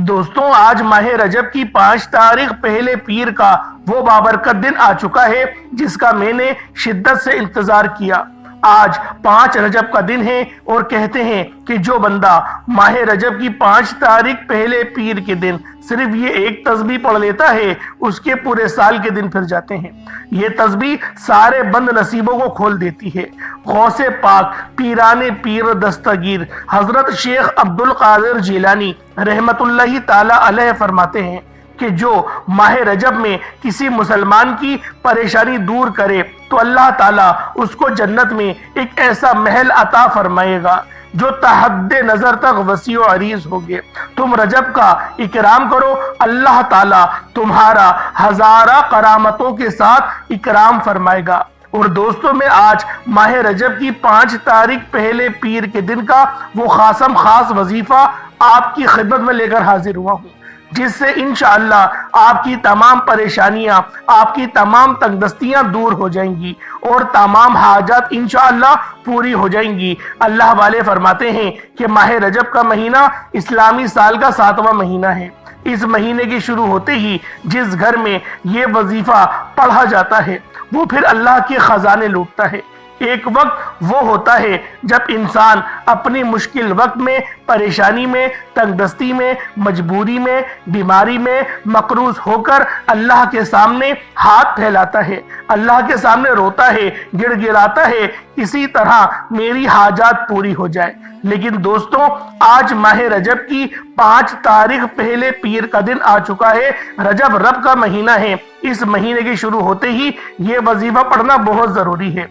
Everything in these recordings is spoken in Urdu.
دوستوں آج ماہ رجب کی 5 تاریخ پہلے پیر کا وہ بابرکت دن آ چکا ہے جس کا میں نے شدت سے انتظار کیا۔ آج 5 رجب کا دن ہے اور کہتے ہیں کہ جو بندہ ماہ رجب کی 5 تاریخ پہلے پیر کے دن صرف یہ ایک تسبیح پڑھ لیتا ہے اس کے پورے سال کے دن پھر جاتے ہیں۔ یہ تسبیح سارے بند نصیبوں کو کھول دیتی ہے۔ غوث پاک پیران پیر دستگیر حضرت شیخ عبدالقادر جیلانی رحمت اللہ تعالی علیہ فرماتے ہیں کہ جو ماہ رجب میں کسی مسلمان کی پریشانی دور کرے تو اللہ تعالیٰ اس کو جنت میں ایک ایسا محل عطا فرمائے گا جو تحد نظر تک وسیع و عریض ہوگے۔ تم رجب کا اکرام کرو، اللہ تعالیٰ تمہارا ہزارہ کرامتوں کے ساتھ اکرام فرمائے گا۔ اور دوستوں میں آج ماہ رجب کی 5 تاریخ پہلے پیر کے دن کا وہ خاص وظیفہ آپ کی خدمت میں لے کر حاضر ہوا ہوں، جس سے انشاءاللہ آپ کی تمام پریشانیاں، آپ کی تمام تنگدستیاں دور ہو جائیں گی اور تمام حاجات انشاءاللہ پوری ہو جائیں گی۔ اللہ والے فرماتے ہیں کہ ماہ رجب کا مہینہ اسلامی سال کا 7واں مہینہ ہے۔ اس مہینے کی شروع ہوتے ہی جس گھر میں یہ وظیفہ پڑھا جاتا ہے وہ پھر اللہ کے خزانے لوٹتا ہے۔ ایک وقت وہ ہوتا ہے جب انسان اپنی مشکل وقت میں، پریشانی میں، تنگدستی میں، مجبوری میں، بیماری میں مقروض ہو کر اللہ کے سامنے ہاتھ پھیلاتا ہے، اللہ کے سامنے روتا ہے، گڑ گڑاتا ہے، اسی طرح میری حاجات پوری ہو جائے۔ لیکن دوستوں آج ماہ رجب کی 5 تاریخ پہلے پیر کا دن آ چکا ہے۔ رجب رب کا مہینہ ہے۔ اس مہینے کی شروع ہوتے ہی یہ وظیفہ پڑھنا بہت ضروری ہے۔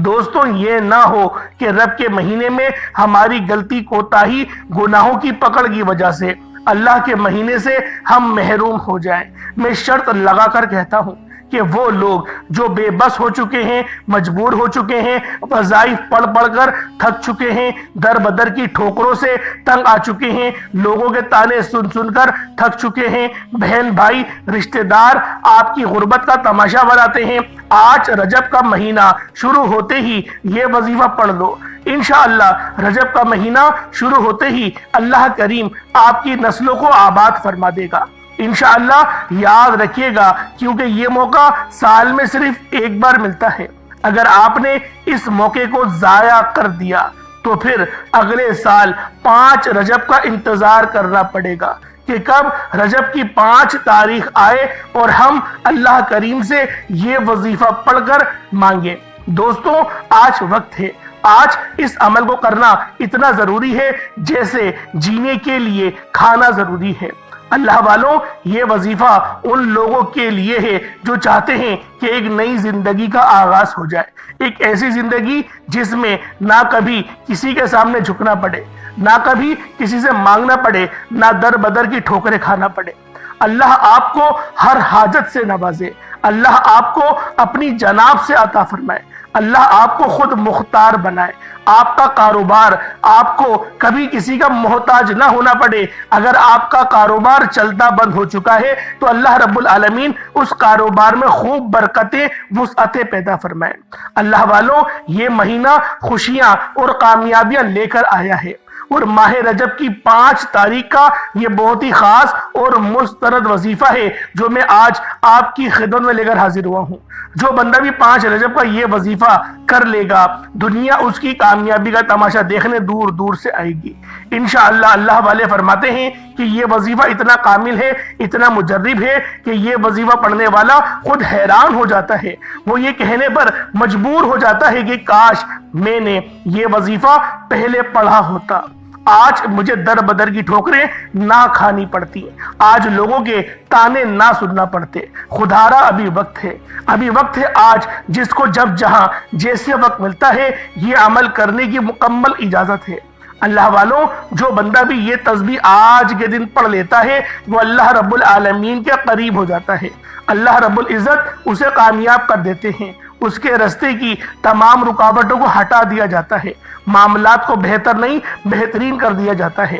دوستوں یہ نہ ہو کہ رب کے مہینے میں ہماری غلطی کوتاہی گناہوں کی پکڑ کی وجہ سے اللہ کے مہینے سے ہم محروم ہو جائیں۔ میں شرط لگا کر کہتا ہوں کہ وہ لوگ جو بے بس ہو چکے ہیں، مجبور ہو چکے ہیں، وظائف پڑھ پڑھ کر تھک چکے ہیں، در بدر کی ٹھوکروں سے تنگ آ چکے ہیں، لوگوں کے تانے سن سن کر تھک چکے ہیں، بہن بھائی رشتہ دار آپ کی غربت کا تماشا بناتے ہیں، آج رجب کا مہینہ شروع ہوتے ہی یہ وظیفہ پڑھ لو۔ انشاءاللہ رجب کا مہینہ شروع ہوتے ہی اللہ کریم آپ کی نسلوں کو آباد فرما دے گا۔ انشاءاللہ یاد رکھیے گا کیونکہ یہ موقع سال میں صرف ایک بار ملتا ہے۔ اگر آپ نے اس موقع کو ضائع کر دیا تو پھر اگلے سال 5 رجب کا انتظار کرنا پڑے گا کہ کب رجب کی 5 تاریخ آئے اور ہم اللہ کریم سے یہ وظیفہ پڑھ کر مانگیں۔ دوستوں آج وقت ہے، آج اس عمل کو کرنا اتنا ضروری ہے جیسے جینے کے لیے کھانا ضروری ہے۔ اللہ والوں یہ وظیفہ ان لوگوں کے لیے ہے جو چاہتے ہیں کہ ایک نئی زندگی کا آغاز ہو جائے، ایک ایسی زندگی جس میں نہ کبھی کسی کے سامنے جھکنا پڑے، نہ کبھی کسی سے مانگنا پڑے، نہ در بدر کی ٹھوکریں کھانا پڑے۔ اللہ آپ کو ہر حاجت سے نوازے، اللہ آپ کو اپنی جناب سے عطا فرمائے، اللہ آپ کو خود مختار بنائے، آپ کا کاروبار آپ کو کبھی کسی کا محتاج نہ ہونا پڑے۔ اگر آپ کا کاروبار چلتا بند ہو چکا ہے تو اللہ رب العالمین اس کاروبار میں خوب برکتیں، وسعتیں پیدا فرمائے۔ اللہ والوں یہ مہینہ خوشیاں اور کامیابیاں لے کر آیا ہے اور ماہ رجب کی 5 تاریخ کا یہ بہت ہی خاص اور مستند وظیفہ ہے جو میں آج آپ کی خدمت میں لے کر حاضر ہوا ہوں۔ جو بندہ بھی 5 رجب کا یہ وظیفہ کر لے گا دنیا اس کی کامیابی کا تماشا دیکھنے دور دور سے آئے گی۔ انشاءاللہ اللہ والے فرماتے ہیں کہ یہ وظیفہ اتنا کامل ہے، اتنا مجرب ہے کہ یہ وظیفہ پڑھنے والا خود حیران ہو جاتا ہے، وہ یہ کہنے پر مجبور ہو جاتا ہے کہ کاش میں نے یہ وظیفہ پہلے پڑھا ہوتا، آج مجھے در بدر کی ٹھوکریں نہ کھانی پڑتی، آج لوگوں کے تانے نہ سننا پڑتے۔ خدارا ابھی وقت ہے، ابھی وقت ہے آج جس کو جب جہاں جیسے وقت ملتا ہے یہ عمل کرنے کی مکمل اجازت ہے۔ اللہ والوں جو بندہ بھی یہ تسبیح آج کے دن پڑھ لیتا ہے وہ اللہ رب العالمین کے قریب ہو جاتا ہے، اللہ رب العزت اسے کامیاب کر دیتے ہیں، اس کے راستے کی تمام رکاوٹوں کو ہٹا دیا جاتا ہے، معاملات کو بہتر نہیں بہترین کر دیا جاتا ہے۔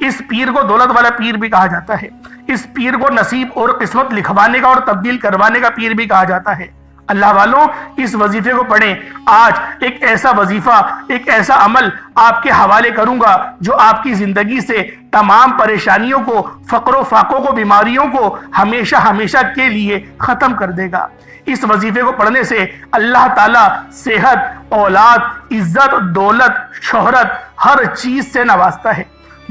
اس پیر کو دولت والا پیر بھی کہا جاتا ہے، اس پیر کو نصیب اور قسمت لکھوانے کا اور تبدیل کروانے کا پیر بھی کہا جاتا ہے۔ اللہ والوں اس وظیفے کو پڑھیں۔ آج ایک ایسا وظیفہ، ایک ایسا عمل آپ کے حوالے کروں گا جو آپ کی زندگی سے تمام پریشانیوں کو، فقر و فاقوں کو، بیماریوں کو ہمیشہ ہمیشہ کے لیے ختم کر دے گا۔ اس وظیفے کو پڑھنے سے اللہ تعالیٰ صحت، اولاد، عزت، دولت، شہرت ہر چیز سے نوازتا ہے۔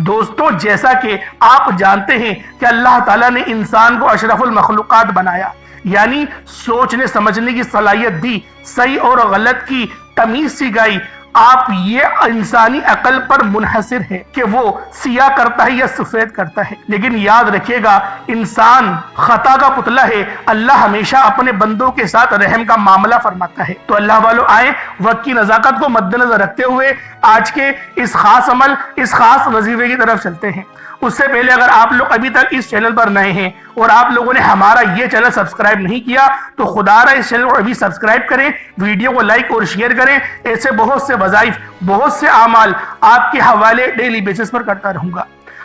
دوستوں، جیسا کہ آپ جانتے ہیں کہ اللہ تعالیٰ نے انسان کو اشرف المخلوقات بنایا، یعنی سوچنے سمجھنے کی صلاحیت دی، صحیح اور غلط کی تمیز سکھائی۔ آپ یہ انسانی عقل پر منحصر ہے کہ وہ سیاہ کرتا ہے یا سفید کرتا ہے، لیکن یاد رکھیے گا انسان خطا کا پتلا ہے۔ اللہ ہمیشہ اپنے بندوں کے ساتھ رحم کا معاملہ فرماتا ہے۔ تو اللہ والوں آئیں وقت کی نزاکت کو مد نظر رکھتے ہوئے آج کے اس خاص عمل، اس خاص وظیفے کی طرف چلتے ہیں۔ اس سے پہلے اگر آپ لوگ ابھی تک اس چینل پر نئے ہیں اور آپ لوگوں نے ہمارا یہ چینل سبسکرائب نہیں کیا تو خدا را اس چینل کو ابھی سبسکرائب کریں، ویڈیو کو لائک اور شیئر کریں۔ ایسے بہت سے وظائف، بہت سے اعمال آپ کے حوالے ڈیلی بیسس پر کرتا رہوں گا۔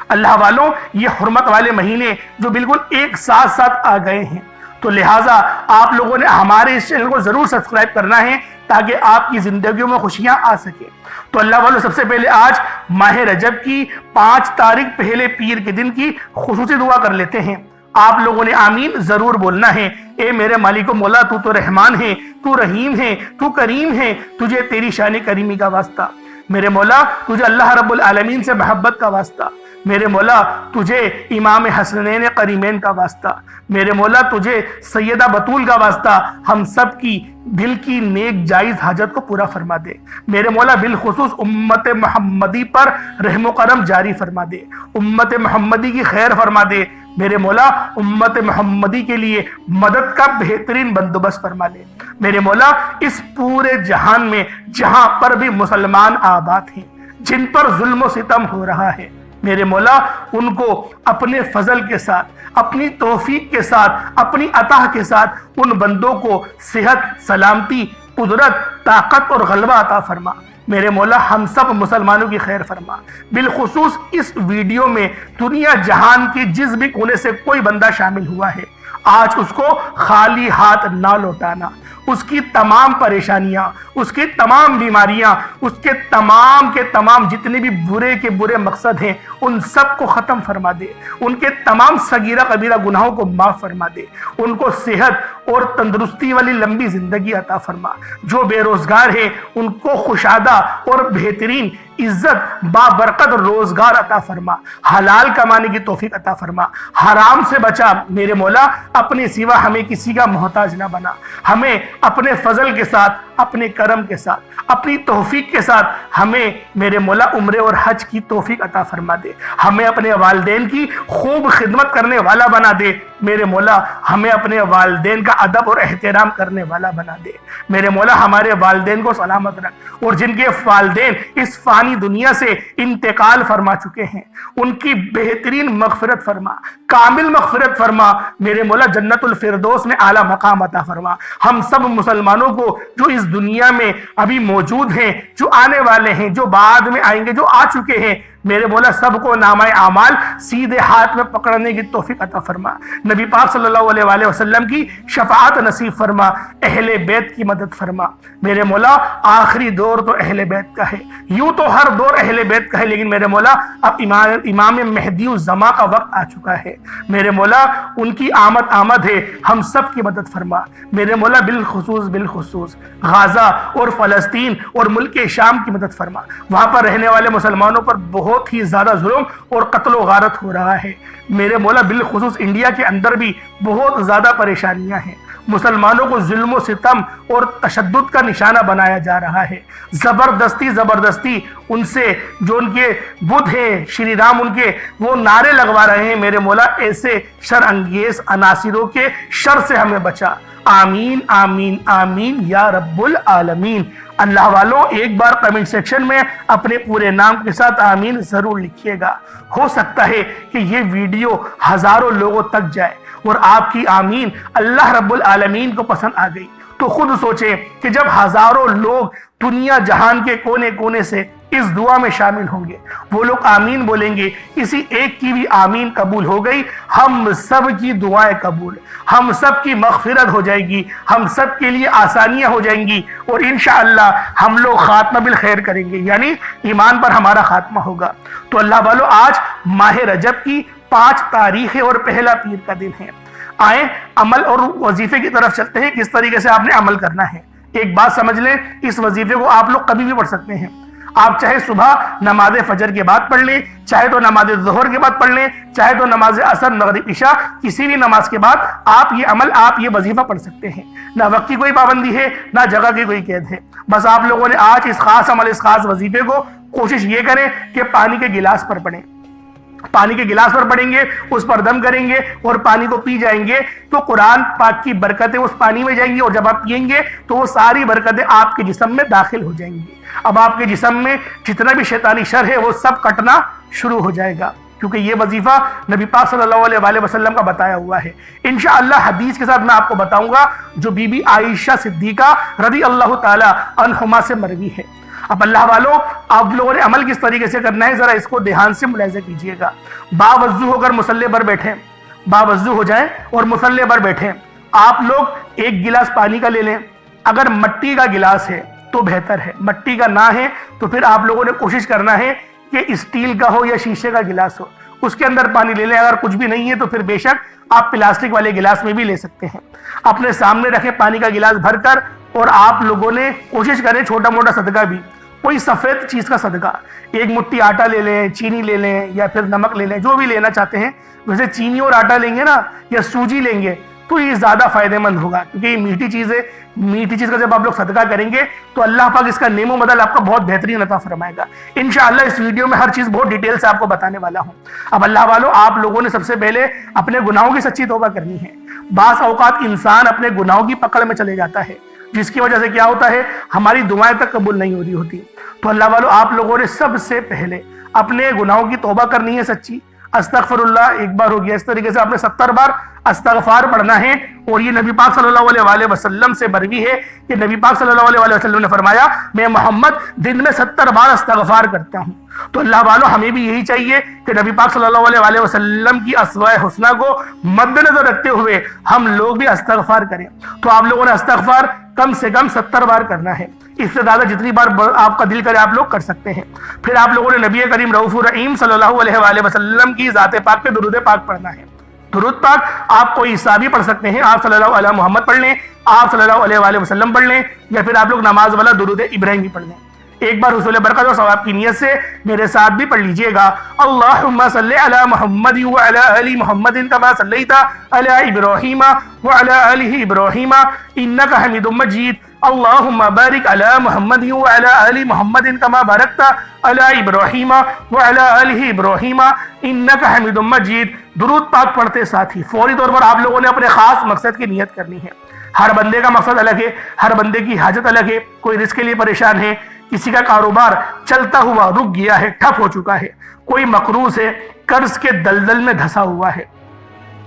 اللہ والوں، یہ حرمت والے مہینے جو بالکل ایک ساتھ آ گئے ہیں، تو لہٰذا آپ لوگوں نے ہمارے اس چینل کو ضرور سبسکرائب کرنا ہے تاکہ آپ کی زندگیوں میں خوشیاں آ سکیں۔ تو اللہ والوں، سب سے پہلے آج ماہ رجب کی 5 تاریخ پہلے پیر کے دن کی خصوصی دعا کر لیتے ہیں۔ آپ لوگوں نے آمین ضرور بولنا ہے۔ اے میرے مالک و مولا، تو تو رحمان ہے، تو رحیم ہے، تو کریم ہے، تجھے تیری شان کریمی کا واسطہ۔ میرے مولا، تجھے اللہ رب العالمین سے محبت کا واسطہ۔ میرے مولا، تجھے امام حسنین قریمین کا واسطہ۔ میرے مولا، تجھے سیدہ بطول کا واسطہ، ہم سب کی دل کی نیک جائز حاجت کو پورا فرما دے۔ میرے مولا، بالخصوص امت محمدی پر رحم و کرم جاری فرما دے، امت محمدی کی خیر فرما دے۔ میرے مولا، امت محمدی کے لیے مدد کا بہترین بندوبست فرما لے۔ میرے مولا، اس پورے جہان میں جہاں پر بھی مسلمان آباد ہیں، جن پر ظلم و ستم ہو رہا ہے، میرے مولا ان کو اپنے فضل کے ساتھ، اپنی توفیق کے ساتھ، اپنی عطا کے ساتھ ان بندوں کو صحت، سلامتی، قدرت، طاقت اور غلبہ عطا فرما۔ میرے مولا، ہم سب مسلمانوں کی خیر فرما۔ بالخصوص اس ویڈیو میں دنیا جہان کے جس بھی کونے سے کوئی بندہ شامل ہوا ہے، آج اس کو خالی ہاتھ نہ لوٹانا۔ اس کی تمام پریشانیاں، اس کی تمام بیماریاں، اس کے تمام جتنے بھی برے کے برے مقصد ہیں، ان سب کو ختم فرما دے۔ ان کے تمام صغیرہ کبیرہ گناہوں کو معاف فرما دے۔ ان کو صحت اور تندرستی والی لمبی زندگی عطا فرما۔ جو بے روزگار ہیں ان کو خوشادہ اور بہترین عزت بابرکت روزگار عطا فرما۔ حلال کمانے کی توفیق عطا فرما۔ حرام سے بچا میرے مولا، اپنے سوا ہمیں کسی کا محتاج نہ بنا۔ ہمیں اپنے فضل کے ساتھ، اپنے کرم کے ساتھ، اپنی توفیق کے ساتھ ہمیں میرے مولا عمرے اور حج کی توفیق عطا فرما دے۔ ہمیں اپنے والدین کی خوب خدمت کرنے والا بنا دے۔ میرے مولا، ہمیں اپنے والدین کا ادب اور احترام کرنے والا بنا دے۔ میرے مولا، ہمارے والدین کو سلامت رکھ، اور جن کے والدین اس فانی دنیا سے انتقال فرما چکے ہیں ان کی بہترین مغفرت فرما، کامل مغفرت فرما۔ میرے مولا، جنت الفردوس میں اعلیٰ مقام عطا فرما۔ ہم سب مسلمانوں کو جو اس دنیا میں ابھی موجود ہیں، جو آنے والے ہیں، جو بعد میں آئیں گے، جو آ چکے ہیں، میرے مولا سب کو نامہ اعمال سیدھے ہاتھ میں پکڑنے کی توفیق عطا فرما۔ نبی پاک صلی اللہ علیہ وآلہ وسلم کی شفاعت نصیب فرما۔ اہل بیت کی مدد فرما۔ میرے مولا، آخری دور تو اہل بیت کا ہے، یوں تو ہر دور اہل بیت کا ہے، لیکن میرے مولا اب امام مہدی الزماں کا وقت آ چکا ہے۔ میرے مولا، ان کی آمد ہے، ہم سب کی مدد فرما۔ میرے مولا، بالخصوص غازہ اور فلسطین اور ملک شام کی مدد فرما۔ وہاں پر رہنے والے مسلمانوں پر بہت ہی زیادہ ظلم اور قتل و غارت ہو رہا ہے۔ میرے مولا، بالخصوص انڈیا کے اندر بھی بہت زیادہ پریشانیاں ہیں۔ مسلمانوں کو ظلم و ستم اور تشدد کا نشانہ بنایا جا رہا ہے۔ زبردستی ان سے جو ان کے بدھ ہیں، شری رام، ان کے وہ نعرے لگوا رہے ہیں۔ میرے مولا، ایسے شر انگیز عناصروں کے شر سے ہمیں بچا۔ آمین آمین آمین یا رب العالمین۔ اللہ والوں، ایک بار کمنٹ سیکشن میں اپنے پورے نام کے ساتھ آمین ضرور لکھیے گا۔ ہو سکتا ہے کہ یہ ویڈیو ہزاروں لوگوں تک جائے اور آپ کی آمین اللہ رب العالمین کو پسند آ گئی۔ تو خود سوچیں کہ جب ہزاروں لوگ دنیا جہان کے کونے کونے سے اس دعا میں شامل ہوں گے، وہ لوگ آمین بولیں گے، کسی ایک کی بھی آمین قبول ہو گئی، ہم سب کی دعائیں قبول، ہم سب کی مغفرت ہو جائے گی، ہم سب کے لیے آسانیاں ہو جائیں گی، اور انشاءاللہ ہم لوگ خاتمہ بالخیر کریں گے، یعنی ایمان پر ہمارا خاتمہ ہوگا۔ تو اللہ والو، آج ماہ رجب کی 5 تاریخ اور پہلا پیر کا دن ہے۔ آئیں عمل اور وظیفے کی طرف چلتے ہیں، کس طریقے سے آپ نے عمل کرنا ہے۔ ایک بات سمجھ لیں، اس وظیفے کو آپ لوگ کبھی بھی پڑھ سکتے ہیں۔ آپ چاہے صبح نماز فجر کے بعد پڑھ لیں، چاہے تو نماز ظہر کے بعد پڑھ لیں، چاہے تو نماز عصر مغرب عشاء، کسی بھی نماز کے بعد آپ یہ عمل، آپ یہ وظیفہ پڑھ سکتے ہیں۔ نہ وقت کی کوئی پابندی ہے، نہ جگہ کی کوئی قید ہے۔ بس آپ لوگوں نے آج اس خاص عمل، اس خاص وظیفے کو کوشش یہ کریں کہ پانی کے گلاس پر پڑھیں۔ پانی کے گلاس پر پڑیں گے، اس پر دم کریں گے اور پانی کو پی جائیں گے تو قرآن پاک کی برکتیں اس پانی میں جائیں گی، اور جب آپ پئیں گے تو وہ ساری برکتیں آپ کے جسم میں داخل ہو جائیں گی۔ اب آپ کے جسم میں جتنا بھی شیطانی شر ہے وہ سب کٹنا شروع ہو جائے گا، کیونکہ یہ وظیفہ نبی پاک صلی اللہ علیہ وآلہ وسلم کا بتایا ہوا ہے۔ انشاءاللہ حدیث کے ساتھ میں آپ کو بتاؤں گا جو بی بی عائشہ صدیقہ رضی اللہ تعالی عنہما سے مروی ہے۔ اب اللہ والوں، آپ لوگوں نے عمل کس طریقے سے کرنا ہے، ذرا اس کو دھیان سے ملاحظہ کیجئے گا۔ باوضو ہو کر مصلی پر بیٹھیں، باوضو ہو جائیں اور مصلی پر بیٹھیں۔ آپ لوگ ایک گلاس پانی کا لے لیں، اگر مٹی کا گلاس ہے تو بہتر ہے، مٹی کا نہ ہے تو پھر آپ لوگوں نے کوشش کرنا ہے کہ اسٹیل کا ہو یا شیشے کا گلاس ہو، اس کے اندر پانی لے لیں۔ اگر کچھ بھی نہیں ہے تو پھر بے شک آپ پلاسٹک والے گلاس میں بھی لے سکتے ہیں۔ اپنے سامنے رکھیں پانی کا گلاس بھر کر، اور آپ لوگوں نے کوشش کریں چھوٹا موٹا صدقہ بھی، کوئی سفید چیز کا صدقہ، ایک مٹھی آٹا لے لیں، چینی لے لیں یا پھر نمک لے لیں، جو بھی لینا چاہتے ہیں۔ ویسے چینی اور آٹا لیں گے نا یا سوجی لیں گے تو یہ زیادہ فائدہ مند ہوگا، کیونکہ یہ میٹھی چیز ہے۔ میٹھی چیز کا جب آپ لوگ صدقہ کریں گے تو اللہ پاک اس کا نعم و بدل آپ کا بہت بہترین عطا فرمائے گا۔ انشاءاللہ اس ویڈیو میں ہر چیز بہت ڈیٹیل سے آپ کو بتانے والا ہوں۔ اب اللہ والوں، آپ لوگوں نے سب سے پہلے اپنے گناہوں کی سچی توبہ کرنی ہے۔ بعض اوقات انسان اپنے گناہوں کی پکڑ میں چلے جاتا ہے، جس کی وجہ سے کیا ہوتا ہے، ہماری دعائیں تک قبول نہیں ہو رہی ہوتی۔ تو اللہ والوں، آپ لوگوں نے سب سے پہلے اپنے گناہوں کی توبہ کرنی ہے سچی۔ استغفر اللہ ایک بار ہو گیا، اس طریقے سے آپ نے 70 بار استغفار پڑھنا ہے۔ اور یہ نبی پاک صلی اللہ علیہ وآلہ وسلم سے مروی ہے کہ نبی پاک صلی اللہ علیہ وآلہ وسلم نے فرمایا، میں محمد دن میں 70 بار استغفار کرتا ہوں۔ تو اللہ والوں، ہمیں بھی یہی چاہیے کہ نبی پاک صلی اللہ علیہ وآلہ وسلم کی اسوہ حسنہ کو مد نظر رکھتے ہوئے ہم لوگ بھی استغفار کریں۔ تو آپ لوگوں نے استغفار کم سے کم 70 بار کرنا ہے، اس سے زیادہ جتنی بار آپ کا دل کرے آپ لوگ کر سکتے ہیں۔ پھر آپ لوگوں نے نبی کریم رؤوف الرحیم صلی اللہ علیہ وآلہ وسلم کی ذات پاک پہ درود پاک پڑھنا ہے۔ درود پاک آپ کوئی عیسیٰ بھی پڑھ سکتے ہیں، آپ صلی اللہ علیہ محمد پڑھ لیں، آپ صلی اللہ علیہ وآلہ وسلم پڑھ لیں، یا پھر آپ لوگ نماز والا درود ابراہیم بھی پڑھ لیں۔ ایک بار حصول برکت اور ثواب کی نیت سے میرے ساتھ بھی پڑھ لیجئے گا۔ اللہم صلی علی محمد وعلی آل محمد کما صلیت علی ابراہیم وعلی آل ابراہیم انک حمید مجید۔ اللہم بارک علی محمد وعلی آل محمد کما بارکت علی ابراہیم وعلی آل ابراہیم انک حمید مجید۔ درود پاک پڑھتے ساتھ ہی فوری طور پر آپ لوگوں نے اپنے خاص مقصد کی نیت کرنی ہے۔ ہر بندے کا مقصد الگ ہے، ہر بندے کی حاجت الگ ہے۔ کوئی رزق کے لیے پریشان ہے، کسی کا کاروبار چلتا ہوا رک گیا ہے، ٹھپ ہو چکا ہے، کوئی مقروض ہے، قرض کے دلدل میں دھسا ہوا ہے،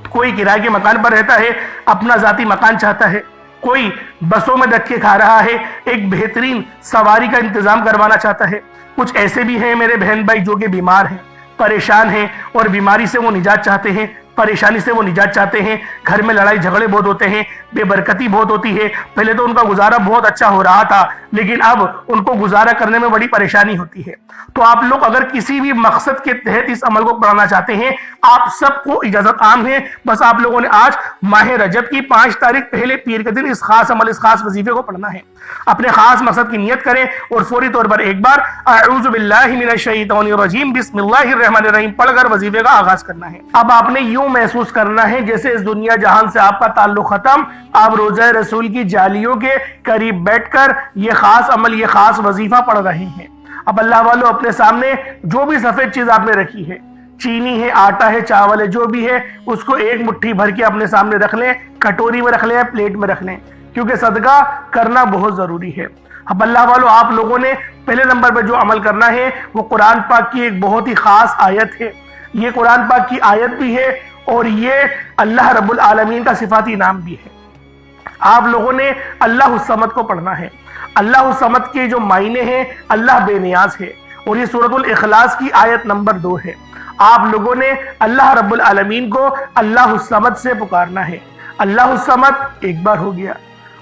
کوئی کرائے کے مکان پر رہتا ہے، اپنا ذاتی مکان چاہتا ہے، کوئی بسوں میں دھکے کھا رہا ہے، ایک بہترین سواری کا انتظام کروانا چاہتا ہے۔ کچھ ایسے بھی ہیں میرے بہن بھائی جو کہ بیمار ہیں، پریشان ہیں، اور بیماری سے وہ نجات چاہتے ہیں، پریشانی سے وہ نجات چاہتے ہیں۔ گھر میں لڑائی جھگڑے بہت ہوتے ہیں، بے برکتی بہت ہوتی ہے۔ پہلے تو ان کا گزارا بہت اچھا ہو رہا تھا، لیکن اب ان کو گزارا کرنے میں بڑی پریشانی ہوتی ہے۔ تو آپ لوگ اگر کسی بھی مقصد کے تحت اس عمل کو پڑھنا چاہتے ہیں، آپ سب کو اجازت عام ہے۔ بس آپ لوگوں نے آج ماہ رجب کی 5 تاریخ پہلے پیر کے دن اس خاص عمل، اس خاص وظیفے کو پڑھنا ہے۔ اپنے خاص مقصد کی نیت کریں اور فوری طور پر ایک بار اعوذ باللہ من الشیطان الرجیم بسم اللہ الرحمن الرحیم پڑھ کر وظیفے کا آغاز کرنا ہے۔ اب آپ نے یوں محسوس کرنا ہے جیسے اس دنیا جہان سے آپ کا تعلق ختم، آپ روضہ رسول کی جالیوں کے قریب بیٹھ کر یہ خاص عمل، یہ خاص وظیفہ پڑھ رہے ہیں۔ اب اللہ والوں، اپنے سامنے جو بھی سفید چیز آپ نے رکھی ہے، چینی ہے، آٹا ہے، چاول ہے، جو بھی ہے، اس کو ایک مٹھی بھر کے اپنے سامنے رکھ لیں، کٹوری میں رکھ لیں، پلیٹ میں رکھ لیں، کیونکہ صدقہ کرنا بہت ضروری ہے۔ اب اللہ والوں، آپ لوگوں نے پہلے نمبر پر جو عمل کرنا ہے وہ قرآن پاک کی ایک بہت ہی خاص آیت ہے۔ یہ قرآن پاک کی آیت بھی ہے اور یہ اللہ رب العالمین کا صفاتی نام بھی ہے۔ آپ لوگوں نے اللہ الصمد کو پڑھنا ہے۔ اللہ الصمد کے جو معنی ہیں، اللہ بے نیاز ہے، اور یہ سورۃ الاخلاص کی آیت نمبر 2 ہے۔ آپ لوگوں نے اللہ رب العالمین کو اللہ الصمد سے پکارنا ہے۔ اللہ الصمد ایک بار ہو گیا،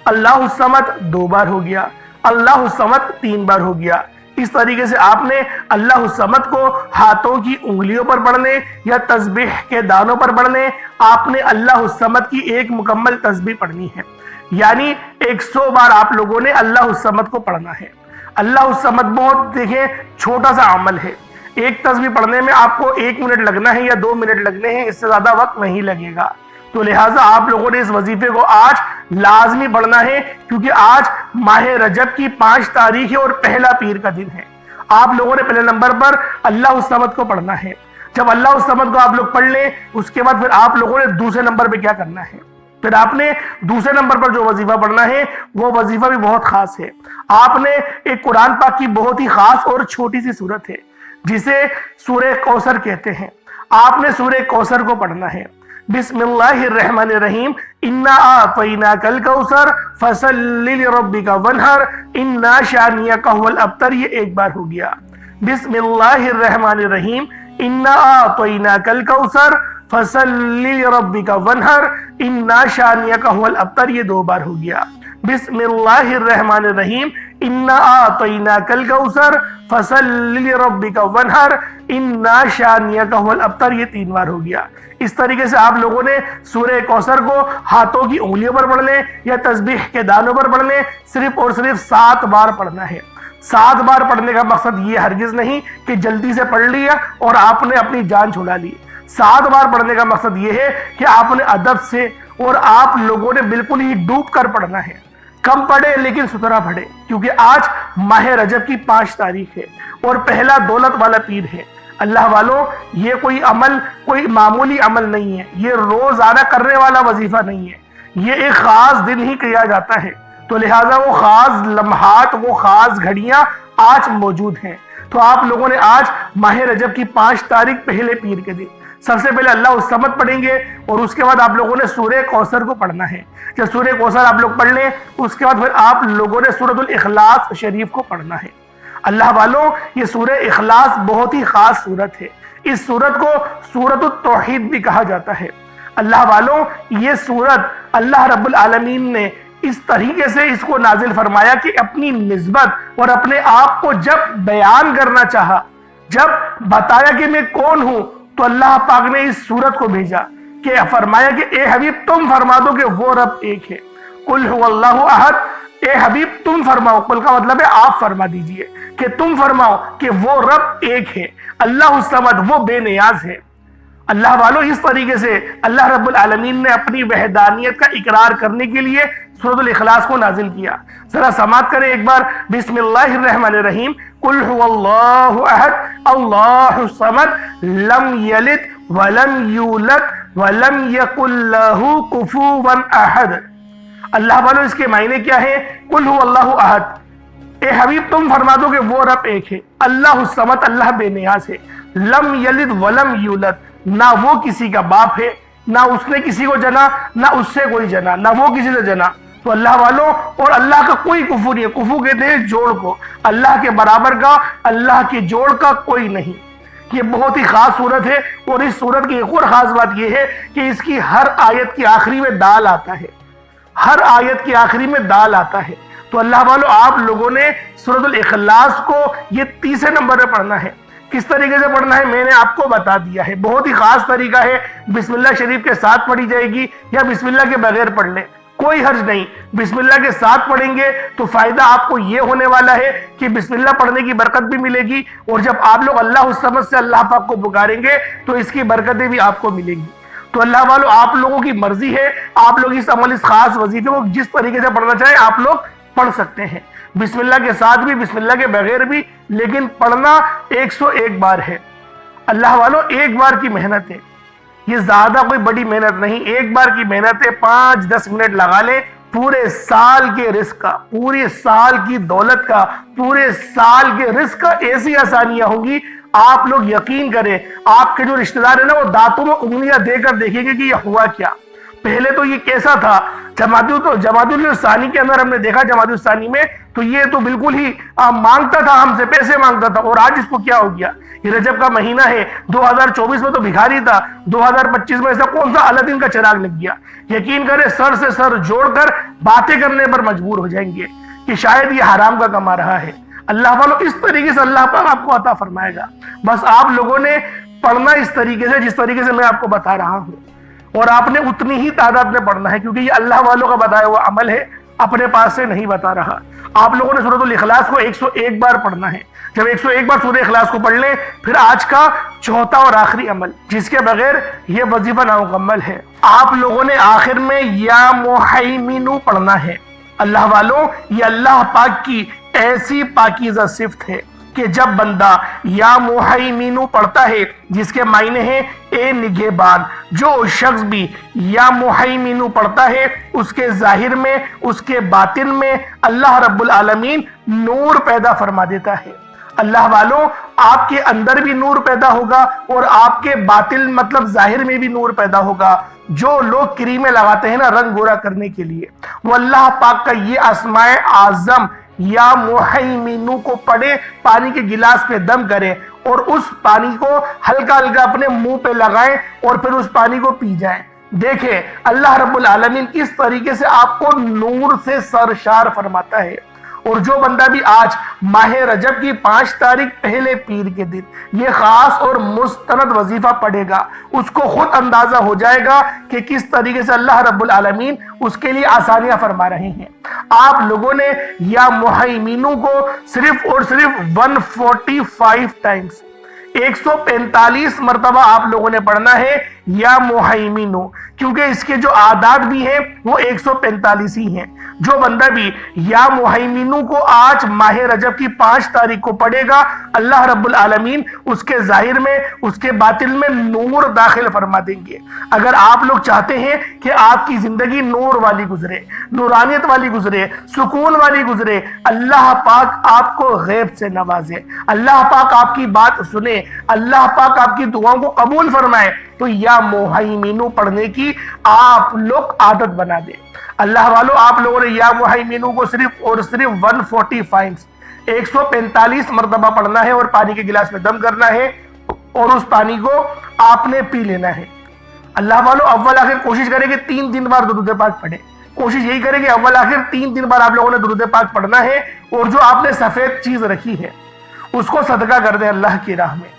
اللہ الصمد 2 بار ہو گیا، اللہ الصمد 3 بار ہو گیا۔ اس طریقے سے آپ نے اللہ الصمد کو ہاتھوں کی انگلیوں پر پڑھنے یا تسبیح کے دانوں پر پڑھنے، آپ نے اللہ الصمد کی ایک مکمل تسبیح پڑھنی ہے، یعنی 100 بار آپ لوگوں نے اللہ الصمد کو پڑھنا ہے۔ اللہ الصمد بہت دیکھیں چھوٹا سا عمل ہے، ایک تسبیح پڑھنے میں آپ کو 1 منٹ لگنا ہے یا 2 منٹ لگنے ہیں، اس سے زیادہ وقت نہیں لگے گا۔ تو لہٰذا آپ لوگوں نے اس وظیفے کو آج لازمی پڑھنا ہے، کیونکہ آج ماہ رجب کی 5 تاریخ ہے اور پہلا پیر کا دن ہے۔ آپ لوگوں نے پہلے نمبر پر اللہ الصمد کو پڑھنا ہے۔ جب اللہ الصمد کو آپ لوگ پڑھ لیں، اس کے بعد پھر آپ لوگوں نے دوسرے نمبر پہ کیا کرنا ہے؟ پھر آپ نے دوسرے نمبر پر جو وظیفہ پڑھنا ہے وہ وظیفہ بھی بہت خاص ہے۔ آپ نے ایک قرآن پاک کی بہت ہی خاص اور چھوٹی سی سورت ہے جسے سورہ کوثر کہتے ہیں، آپ نے سورہ کوثر کو پڑھنا ہے۔ بسم اللہ الرحمن الرحیم، انا اعطیناک الکوثر فصل لربک وانحر انا شانئک هو الابتر، یہ ایک بار ہو گیا۔ بسم اللہ الرحمن الرحیم، انا اعطیناک الکوثر فصل لربک وانحر انا شانئک هو الابتر، یہ 2 بار ہو گیا۔ بسم اللہ الرحمن الرحیم، انا اعطیناک الکوثر فصل لربک وانحر انا شانئک هو الابتر، یہ 3 بار ہو گیا۔ اس طریقے سے آپ لوگوں نے سورہ کوثر کو ہاتھوں کی انگلیوں پر پڑھ لیں یا تسبیح کے دانوں پر پڑھ لیں، صرف اور صرف 7 بار پڑھنا ہے۔ 7 بار پڑھنے کا مقصد یہ ہرگز نہیں کہ جلدی سے پڑھ لیا اور آپ نے اپنی جان چھڑا لی۔ 7 بار پڑھنے کا مقصد یہ ہے کہ آپ نے ادب سے اور آپ لوگوں نے بالکل ہی ڈوب کر پڑھنا ہے۔ کم پڑھے لیکن ستھرا پڑھے، کیونکہ آج ماہ رجب کی 5 تاریخ ہے اور پہلا دولت والا پیر ہے۔ اللہ والوں، یہ کوئی عمل کوئی معمولی عمل نہیں ہے، یہ روزانہ کرنے والا وظیفہ نہیں ہے، یہ ایک خاص دن ہی کیا جاتا ہے۔ تو لہٰذا وہ خاص لمحات، وہ خاص گھڑیاں آج موجود ہیں۔ تو آپ لوگوں نے آج ماہ رجب کی 5 تاریخ پہلے پیر کے دن سب سے پہلے اللہ الصمد پڑھیں گے، اور اس کے بعد آپ لوگوں نے سورہ کوثر کو پڑھنا ہے۔ جب سورہ کوثر آپ لوگ پڑھ لیں، اس کے بعد پھر آپ لوگوں نے سورۃ الاخلاص شریف کو پڑھنا ہے۔ اللہ والوں، یہ سورہ اخلاص بہت ہی خاص سورت ہے۔ اس سورت کو سورۃ التوحید بھی کہا جاتا ہے۔ اللہ والوں، یہ سورت اللہ رب العالمین نے اس طریقے سے اس کو نازل فرمایا کہ اپنی نسبت اور اپنے آپ کو جب بیان کرنا چاہا، جب بتایا کہ میں کون ہوں، تو اللہ پاک نے اس سورت کو بھیجا کہ فرمایا کہ اے حبیب تم فرما دو کہ وہ رب ایک ہے۔ قل هو اللہ احد، اے حبیب تم فرماؤ، قل کا مطلب ہے آپ فرما دیجئے کہ تم فرماؤ کہ وہ رب ایک ہے، اللہ الصمد، وہ بے نیاز ہے۔ اللہ والوں، اس طریقے سے اللہ رب العالمین نے اپنی وحدانیت کا اقرار کرنے کے لیے سورۃ الاخلاص کو نازل کیا۔ ذرا سماعت کریں ایک بار، بسم اللہ الرحمن الرحیم، قل هو اللہ احد اللہ الصمد لم یلد ولم یولد ولم یکن لہ کفوا احد۔ اللہ والوں، اس کے معنی کیا ہے؟ قل هو اللہ احد، اے حبیب تم فرما دو کہ وہ رب ایک ہے، اللہ الصمد، اللہ بے نیاز ہے، لم یلد ولم یولد، نہ وہ کسی کا باپ ہے، نہ اس نے کسی کو جنا، نہ اس سے کوئی جنا، نہ وہ کسی سے جنا۔ تو اللہ والوں، اور اللہ کا کوئی کفو نہیں ہے، کفو کہتے ہیں جوڑ کو، اللہ کے برابر کا، اللہ کے جوڑ کا کوئی نہیں۔ یہ بہت ہی خاص صورت ہے، اور اس صورت کی ایک اور خاص بات یہ ہے کہ اس کی ہر آیت کی آخری میں دال آتا ہے، ہر آیت کی آخری میں دال آتا ہے۔ تو اللہ والوں، آپ لوگوں نے سورۃ الاخلاص کو یہ 30 نمبر پہ پڑھنا ہے۔ کس طریقے سے پڑھنا ہے میں نے آپ کو بتا دیا ہے، بہت ہی خاص طریقہ ہے۔ بسم اللہ شریف کے ساتھ پڑھی جائے گی یا بسم اللہ کے بغیر پڑھ لیں، کوئی حرج نہیں۔ بسم اللہ کے ساتھ پڑھیں گے تو فائدہ آپ کو یہ ہونے والا ہے کہ بسم اللہ پڑھنے کی برکت بھی ملے گی، اور جب آپ لوگ اللہ الصمد سے اللہ پاک کو پکاریں گے تو اس کی برکتیں بھی آپ کو ملیں گی۔ تو اللہ والوں، آپ لوگوں کی مرضی ہے، آپ لوگ اس عمل، اس خاص وظیفے کو جس طریقے سے پڑھنا چاہیں آپ لوگ پڑھ سکتے ہیں، بسم اللہ کے ساتھ بھی، بسم اللہ کے بغیر بھی، لیکن پڑھنا 101 بار ہے۔ اللہ والوں، ایک بار کی محنت ہے، یہ زیادہ کوئی بڑی محنت نہیں، ایک بار کی محنت ہے، 5-10 منٹ لگا لیں، پورے سال کے رزق کا، پورے سال کی دولت کا، پورے سال کے رزق کا ایسی آسانیاں ہوں گی، آپ لوگ یقین کریں، آپ کے جو رشتہ دار ہیں نا، وہ دانتوں میں انگلیاں دے کر دیکھیں گے کہ یہ ہوا کیا۔ پہلے تو یہ کیسا تھا، جمادی الثانی کے اندر ہم نے دیکھا، جمادی الثانی میں تو یہ تو بالکل ہی مانگتا تھا، ہم سے پیسے مانگتا تھا، اور آج اس کو کیا ہو گیا؟ یہ رجب کا مہینہ ہے، 2024 میں تو بھکاری تھا، 2025 میں ایسا کون سا الدین کا چراغ لگ گیا؟ یقین کرے سر سے سر جوڑ کر باتیں کرنے پر مجبور ہو جائیں گے کہ شاید یہ حرام کا کما رہا ہے۔ اللہ والوں اس طریقے سے اللہ پاک آپ کو عطا فرمائے گا، بس آپ لوگوں نے پڑھنا اس طریقے سے جس طریقے سے میں آپ کو بتا رہا ہوں، اور آپ نے اتنی ہی تعداد میں پڑھنا ہے، کیونکہ یہ اللہ والوں کا بتایا ہوا عمل ہے، اپنے پاس سے نہیں بتا رہا۔ آپ لوگوں نے سورۃ الاخلاص کو 101 بار پڑھنا ہے۔ جب 101 بار سورۃ اخلاص کو پڑھ لیں، پھر آج کا چوتھا اور آخری عمل جس کے بغیر یہ وظیفہ نامکمل ہے، آپ لوگوں نے آخر میں یا محیمن پڑھنا ہے۔ اللہ والوں، یہ اللہ پاک کی ایسی پاکیزہ صفت ہے کہ جب بندہ یا محیمن پڑھتا ہے، جس کے معنی ہیں اے نگہبان، جو شخص بھی یا محیمن پڑھتا ہے، اس کے ظاہر میں، اس کے باطن میں اللہ رب العالمین نور پیدا فرما دیتا ہے۔ اللہ والوں، آپ کے اندر بھی نور پیدا ہوگا اور آپ کے باطن مطلب ظاہر میں بھی نور پیدا ہوگا۔ جو لوگ کریمیں لگاتے ہیں نا رنگ گورا کرنے کے لیے، وہ اللہ پاک کا یہ اسماء اعظم یا محیمن کو پڑھے، پانی کے گلاس پہ دم کرے اور اس پانی کو ہلکا ہلکا اپنے منہ پہ لگائیں اور پھر اس پانی کو پی جائیں۔ دیکھیں اللہ رب العالمین کس طریقے سے آپ کو نور سے سرشار فرماتا ہے۔ اور جو بندہ بھی آج ماہ رجب کی 5 تاریخ پہلے پیر کے دن یہ خاص اور مستند وظیفہ پڑھے گا، اس کو خود اندازہ ہو جائے گا کہ کس طریقے سے اللہ رب العالمین اس کے لیے آسانیاں فرما رہے ہیں۔ آپ لوگوں نے یا محیمن کو صرف اور صرف 145 ٹائمز 145 مرتبہ آپ لوگوں نے پڑھنا ہے یا محیمن، کیونکہ اس کے جو اعداد بھی ہیں وہ 145 ہی ہیں۔ جو بندہ بھی یا محیمن کو آج ماہ رجب کی 5 تاریخ کو پڑھے گا، اللہ رب العالمین اس کے ظاہر میں، اس کے باطن میں نور داخل فرما دیں گے۔ اگر آپ لوگ چاہتے ہیں کہ آپ کی زندگی نور والی گزرے، نورانیت والی گزرے، سکون والی گزرے، اللہ پاک آپ کو غیب سے نوازے، اللہ پاک آپ کی بات سنے، اللہ پاک آپ کی دعاؤں کو قبول فرمائے، تو یا محیمن پڑھنے کی آپ لوگ عادت بنا دیں۔ اللہ والوں، آپ لوگوں نے یا محیمن کو صرف اور صرف 145 مرتبہ پڑھنا ہے اور پانی کے گلاس میں دم کرنا ہے اور اس پانی کو آپ نے پی لینا ہے۔ اللہ والوں، اول آخر کوشش کریں کہ 3 دن بار درود پاک پڑھیں۔ کوشش یہی کریں کہ اول آخر 3 دن بار آپ لوگوں نے درود پاک پڑھنا ہے، اور جو آپ نے سفید چیز رکھی ہے اس کو صدقہ کر دیں اللہ کی راہ میں،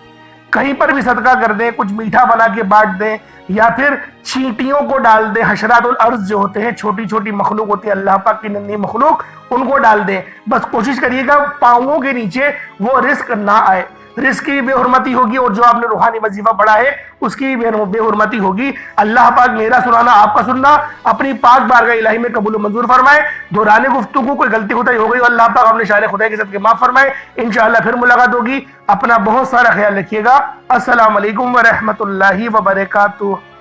کہیں پر بھی صدقہ کر دیں، کچھ میٹھا بنا کے بانٹ دیں، یا پھر چینٹیوں کو ڈال دیں، حشرات الارض جو ہوتے ہیں، چھوٹی چھوٹی مخلوق ہوتی ہے اللہ پاک کی ننھی مخلوق، ان کو ڈال دیں۔ بس کوشش کریے گا پاؤں کے نیچے وہ رزق نہ آئے، رزق کی بے حرمتی ہوگی، اور جو آپ نے روحانی وظیفہ پڑھا ہے اس کی بے حرمتی ہوگی۔ اللہ پاک میرا سنانا، آپ کا سننا اپنی پاک بارگاہ الہی میں قبول و منظور فرمائے۔ دوران گفتگو کوئی غلطی ہوتا ہو گئی، اللہ پاک اپنے شان خدا کے صدقے معاف فرمائے۔ انشاءاللہ پھر ملاقات ہوگی۔ اپنا بہت سارا خیال رکھیے گا۔ السلام علیکم ورحمۃ اللہ وبرکاتہ۔